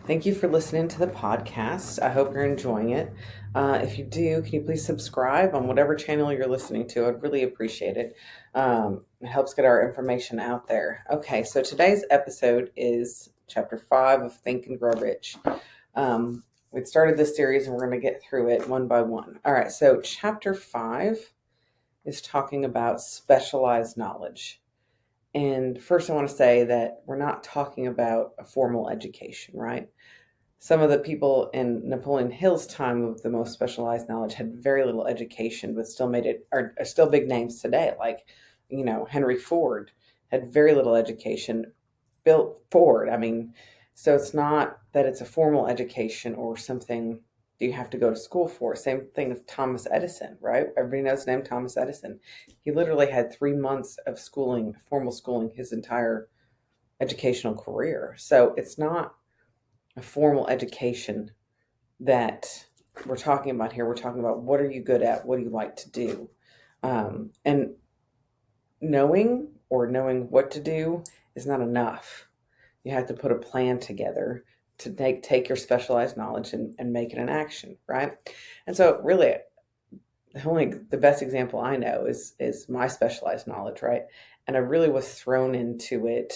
Thank you for listening to the podcast. I hope you're enjoying it. If you do, can you please subscribe on whatever channel you're listening to? I'd really appreciate it. It helps get our information out there. Okay, so today's episode is chapter 5 of Think and Grow Rich. We started this series and we're going to get through it one by one. All right, so chapter 5 is talking about specialized knowledge. And first, I want to say that we're not talking about a formal education, right? Some of the people in Napoleon Hill's time with the most specialized knowledge had very little education, but still made it, are still big names today. Like, Henry Ford had very little education, built Ford. So it's not that it's a formal education or something that you have to go to school for. Same thing with Thomas Edison, right? Everybody knows the name Thomas Edison. He literally had 3 months of schooling, formal schooling, his entire educational career. So it's not a formal education that we're talking about here. We're talking about what are you good at? What do you like to do? And knowing what to do is not enough. You have to put a plan together to take your specialized knowledge and make it an action, right? And so really the best example I know is my specialized knowledge, right? And I really was thrown into it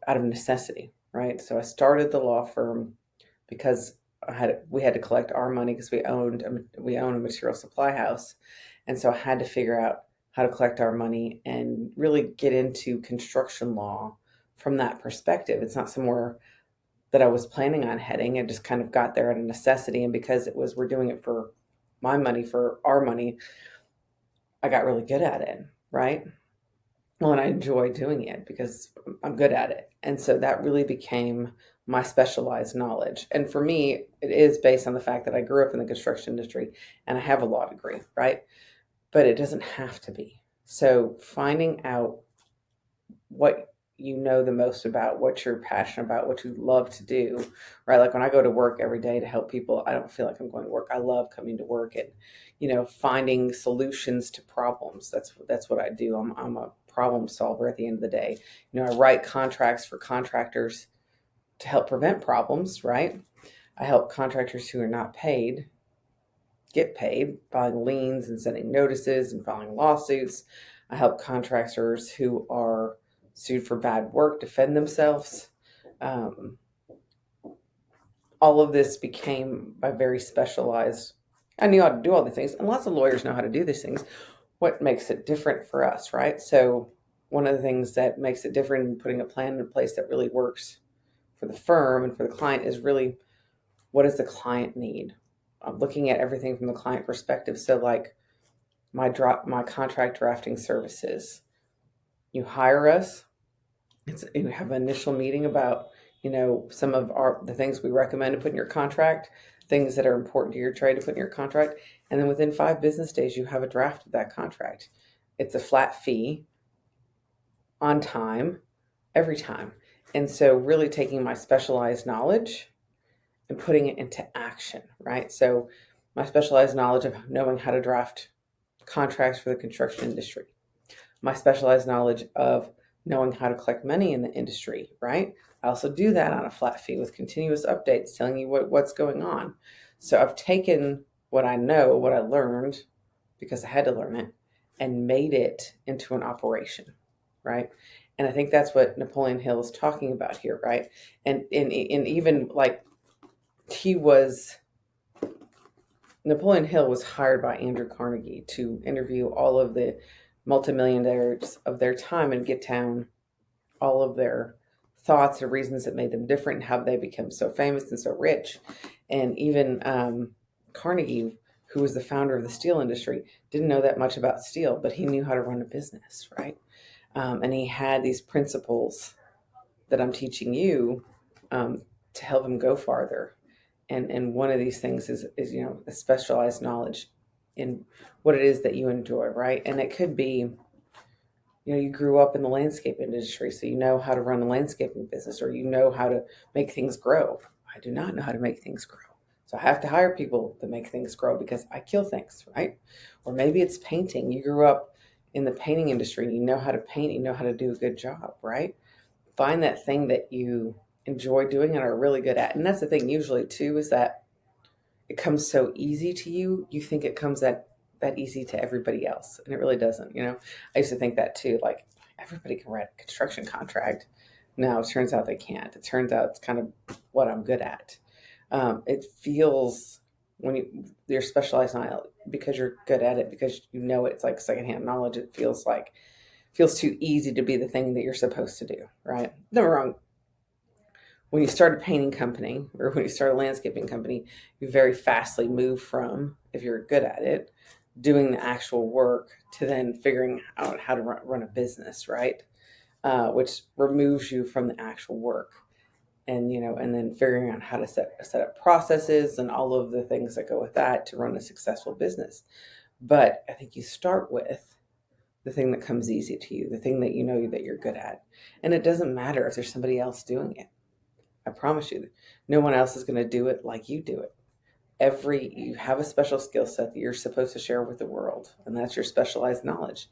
out of necessity, right? So I started the law firm because we had to collect our money because we own a material supply house, and so I had to figure out how to collect our money and really get into construction law from that perspective. It's not somewhere that I was planning on heading. I just kind of got there out of necessity, and because we're doing it for my money, for our money, I got really good at it, right? Well, and I enjoy doing it because I'm good at it. And so that really became my specialized knowledge. And for me, it is based on the fact that I grew up in the construction industry and I have a law degree, right? But it doesn't have to be. So finding out what you know the most about, what you're passionate about, what you love to do, right? Like when I go to work every day to help people, I don't feel like I'm going to work. I love coming to work and, finding solutions to problems. That's what I do. I'm a problem solver at the end of the day. I write contracts for contractors to help prevent problems, right? I help contractors who are not paid get paid, filing liens and sending notices and filing lawsuits. I help contractors who are sued for bad work defend themselves. Um, all of this became by very specialized. I knew how to do all the things, and lots of lawyers know how to do these things. What makes it different for us, right? So one of the things that makes it different in putting a plan in place that really works for the firm and for the client is really, what does the client need? I'm looking at everything from the client perspective. So like my contract drafting services, you hire us. You have an initial meeting about, some of the things we recommend to put in your contract, things that are important to your trade to put in your contract. And then within 5 business days, you have a draft of that contract. It's a flat fee on time, every time. And so really taking my specialized knowledge and putting it into action, right? So my specialized knowledge of knowing how to draft contracts for the construction industry, my specialized knowledge of knowing how to collect money in the industry, right? I also do that on a flat fee with continuous updates telling you what's going on. So I've taken what I know, what I learned, because I had to learn it, and made it into an operation, right? And I think that's what Napoleon Hill is talking about here, right? And even like he was Napoleon Hill was hired by Andrew Carnegie to interview all of the multimillionaires of their time and get down all of their thoughts or reasons that made them different and how they become so famous and so rich. And even Carnegie, who was the founder of the steel industry, didn't know that much about steel, but he knew how to run a business, right? And he had these principles that I'm teaching you to help him go farther. And one of these things is a specialized knowledge in what it is that you enjoy, right? And it could be, you grew up in the landscape industry, so you know how to run a landscaping business, or you know how to make things grow. I do not know how to make things grow. So I have to hire people to make things grow because I kill things, right? Or maybe it's painting. You grew up in the painting industry, you know how to paint, you know how to do a good job, right? Find that thing that you enjoy doing and are really good at. And that's the thing usually too, is that it comes so easy to you. You think it comes that easy to everybody else, and it really doesn't. I used to think that too. Like everybody can write a construction contract. No, it turns out they can't. It turns out it's kind of what I'm good at. It feels when you're specialized on it because you're good at it, because you know it's like secondhand knowledge. It feels too easy to be the thing that you're supposed to do. Right? Never wrong. When you start a painting company or when you start a landscaping company, you very fastly move from, if you're good at it, doing the actual work to then figuring out how to run a business, right? Which removes you from the actual work, and then figuring out how to set up processes and all of the things that go with that to run a successful business. But I think you start with the thing that comes easy to you, the thing that you know that you're good at. And it doesn't matter if there's somebody else doing it. I promise you, no one else is going to do it like you do it. You have a special skill set that you're supposed to share with the world, and that's your specialized knowledge.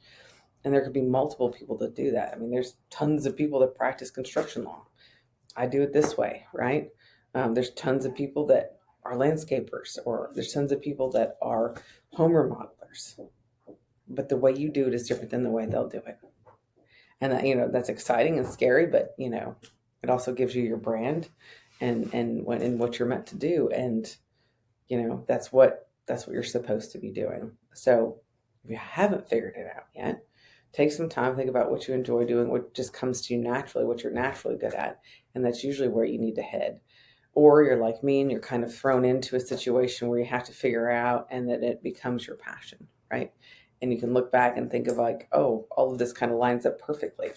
And there could be multiple people that do that. I mean, there's tons of people that practice construction law. I do it this way, right? There's tons of people that are landscapers, or there's tons of people that are home remodelers. But the way you do it is different than the way they'll do it. And that's exciting and scary, but it also gives you your brand and what you're meant to do. And that's what you're supposed to be doing. So if you haven't figured it out yet, take some time, think about what you enjoy doing, what just comes to you naturally, what you're naturally good at. And that's usually where you need to head. Or you're like me and you're kind of thrown into a situation where you have to figure out, and that it becomes your passion, right? And you can look back and think of like, oh, all of this kind of lines up perfectly.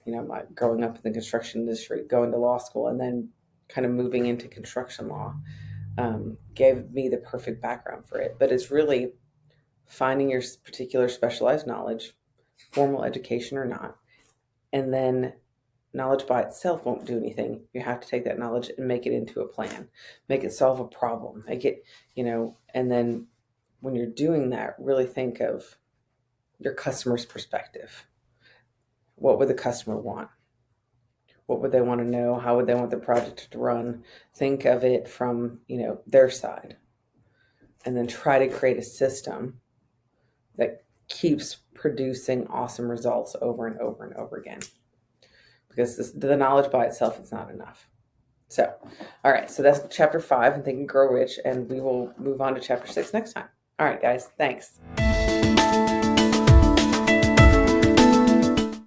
My growing up in the construction industry, going to law school, and then kind of moving into construction law gave me the perfect background for it. But it's really finding your particular specialized knowledge, formal education or not, and then knowledge by itself won't do anything. You have to take that knowledge and make it into a plan, make it solve a problem, make it, and then when you're doing that, really think of your customer's perspective. What would the customer want? What would they want to know? How would they want the project to run? Think of it from, their side, and then try to create a system that keeps producing awesome results over and over and over again. Because the knowledge by itself is not enough. So, all right. So that's chapter 5 and Think and Grow Rich. And we will move on to chapter 6 next time. All right, guys. Thanks.